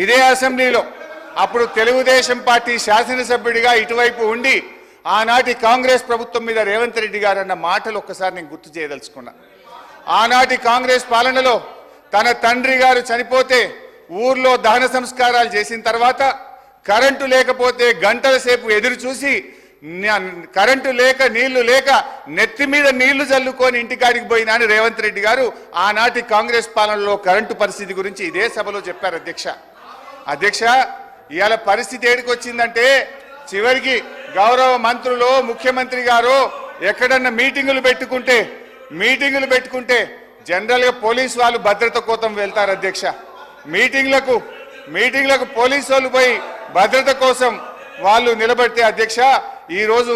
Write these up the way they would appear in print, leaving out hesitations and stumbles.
ఇదే అసెంబ్లీలో అప్పుడు తెలుగుదేశం పార్టీ శాసనసభ్యుడిగా ఇటువైపు ఉండి ఆనాటి కాంగ్రెస్ ప్రభుత్వం మీద రేవంత్ రెడ్డి గారు అన్న మాటలు ఒక్కసారి నేను గుర్తు చేయదలుచుకున్నా. ఆనాటి కాంగ్రెస్ పాలనలో తన తండ్రి గారు చనిపోతే ఊర్లో దహన సంస్కారాలు చేసిన తర్వాత కరెంటు లేకపోతే గంటల సేపు ఎదురు చూసి కరెంటు లేక నీళ్లు లేక నెత్తి మీద నీళ్లు చల్లుకొని ఇంటికాడికి పోయినా అని రేవంత్ రెడ్డి గారు ఆనాటి కాంగ్రెస్ పాలనలో కరెంటు పరిస్థితి గురించి ఇదే సభలో చెప్పారు. అధ్యక్ష ఇవాళ పరిస్థితి ఏడికి వచ్చిందంటే చివరికి గౌరవ మంత్రులు ముఖ్యమంత్రి గారు ఎక్కడన్నా మీటింగులు పెట్టుకుంటే జనరల్ గా పోలీసు వాళ్ళు భద్రత కోసం వెళ్తారు. అధ్యక్ష మీటింగ్లకు పోలీసు వాళ్ళు పోయి భద్రత కోసం వాళ్ళు నిలబడితే అధ్యక్ష ఈ రోజు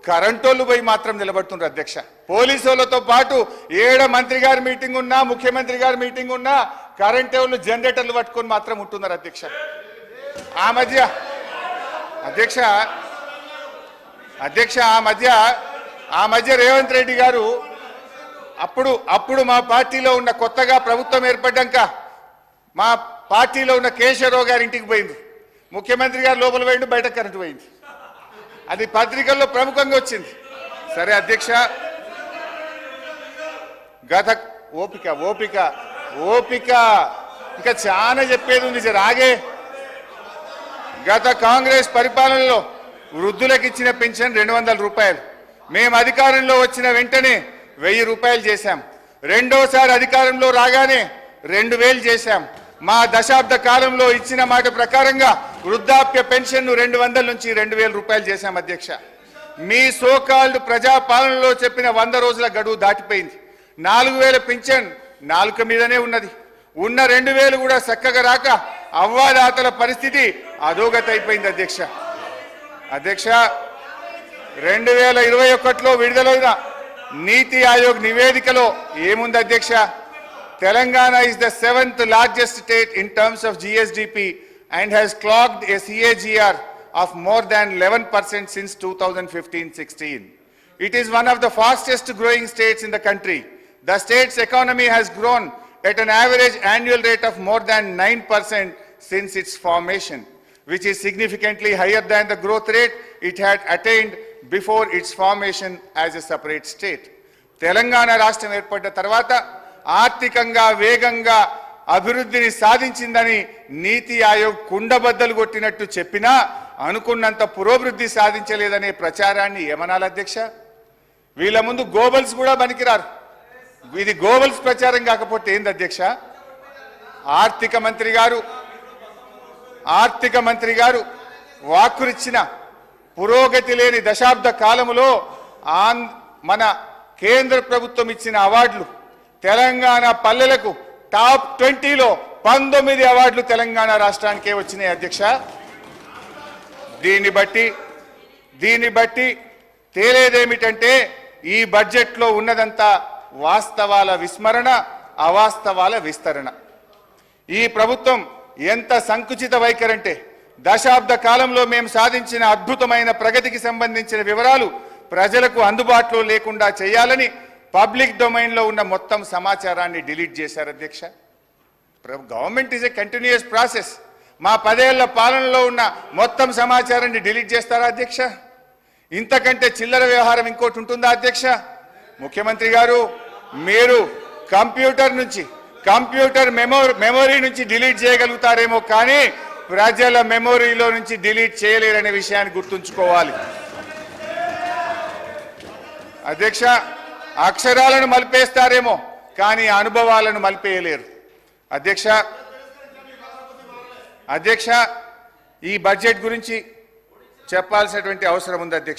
కరెంటోళ్ళు పోయి మాత్రం నిలబడుతున్నారు. అధ్యక్ష పోలీసు వాళ్ళతో పాటు ఏడ మంత్రి గారి మీటింగ్ ఉన్నా ముఖ్యమంత్రి గారి మీటింగ్ ఉన్నా కరెంట్ వాళ్ళు జనరేటర్లు పట్టుకొని మాత్రం ఉంటున్నారు. అధ్యక్ష ఆ మధ్య రేవంత్ రెడ్డి గారు అప్పుడు మా పార్టీలో ఉన్న కొత్తగా ప్రభుత్వం ఏర్పడ్డాక మా పార్టీలో ఉన్న కేశవరావు గారి ఇంటికి పోయింది. ముఖ్యమంత్రి గారు లోపల పోయిండు, బయట కరెంటు పోయింది. అది పత్రికల్లో ప్రముఖంగా వచ్చింది. సరే అధ్యక్ష, ఓపిక ఇంకా చాలా చెప్పేది ఉంది. రాగే గత కాంగ్రెస్ పరిపాలనలో వృద్ధులకు ఇచ్చిన పెన్షన్ 200 రూపాయలు మేము అధికారంలో వచ్చిన వెంటనే 1000 రూపాయలు చేశాం. రెండోసారి అధికారంలో రాగానే 2000 చేశాం. మా దశాబ్ద కాలంలో ఇచ్చిన మాట ప్రకారంగా వృద్ధాప్య పెన్షన్ 200 నుంచి 2000 రూపాయలు చేశాం. అధ్యక్ష మీ సోకాల్డ్ ప్రజాపాలనలో చెప్పిన 100 రోజుల గడువు దాటిపోయింది. 4000 పెన్షన్ నాలుక మీదనే ఉన్నది. ఉన్న 2000 కూడా చక్కగా రాక అవ్వాదాతల పరిస్థితి అధోగతి అయిపోయింది. అధ్యక్ష 2021లో విడుదలైన నీతి ఆయోగ్ నివేదికలో ఏముంది అధ్యక్ష? Telangana is the 7th largest state in terms of GSDP and has clocked a CAGR of more than 11% since 2015-16. It is one of the fastest growing states in the country. The state's economy has grown at an average annual rate of more than 9% since its formation, which is significantly higher than the growth rate it had attained before its formation as a separate state. Telangana రాష్ట్రం ఏర్పడ్డ తర్వాత ఆర్థికంగా వేగంగా అభివృద్ధిని సాధించిందని నీతి ఆయోగ్ కుండబద్దలు కొట్టినట్టు చెప్పినా అనుకున్నంత పురోభివృద్ధి సాధించలేదనే ప్రచారాన్ని ఏమనాలి అధ్యక్ష? వీళ్ళ ముందు గోబల్స్ కూడా పనికిరారు. ఇది గోబల్స్ ప్రచారం కాకపోతే ఏంది అధ్యక్ష? ఆర్థిక మంత్రి గారు వాక్కురిచ్చిన పురోగతి లేని దశాబ్ద కాలములో మన కేంద్ర ప్రభుత్వం ఇచ్చిన అవార్డులు తెలంగాణ పల్లెలకు టాప్ 20లో 19 అవార్డులు తెలంగాణ రాష్ట్రానికే వచ్చినాయి. అధ్యక్ష దీన్ని బట్టి తేలేదేమిటంటే ఈ బడ్జెట్లో ఉన్నదంతా వాస్తవాల విస్మరణ, అవాస్తవాల విస్తరణ. ఈ ప్రభుత్వం ఎంత సంకుచిత వైఖరంటే దశాబ్ద కాలంలో మేము సాధించిన అద్భుతమైన ప్రగతికి సంబంధించిన వివరాలు ప్రజలకు అందుబాటులో లేకుండా చేయాలని పబ్లిక్ డొమైన్లో ఉన్న మొత్తం సమాచారాన్ని డిలీట్ చేశారు. అధ్యక్ష government is a continuous process. మా 10 ఏళ్ల పాలనలో ఉన్న మొత్తం సమాచారాన్ని డిలీట్ చేస్తారా అధ్యక్ష? ఇంతకంటే చిల్లర వ్యవహారం ఇంకోటి ఉంటుందా అధ్యక్ష? ముఖ్యమంత్రి గారు మీరు కంప్యూటర్ మెమొరీ నుంచి డిలీట్ చేయగలుగుతారేమో కానీ ప్రజల మెమొరీలో నుంచి డిలీట్ చేయలేరనే విషయాన్ని గుర్తుంచుకోవాలి. అధ్యక్ష అక్షరాలను మలిపేస్తారేమో కానీ అనుభవాలను మలిపేయలేరు. అధ్యక్ష ఈ బడ్జెట్ గురించి చెప్పాల్సినటువంటి అవసరం ఉంది అధ్యక్ష.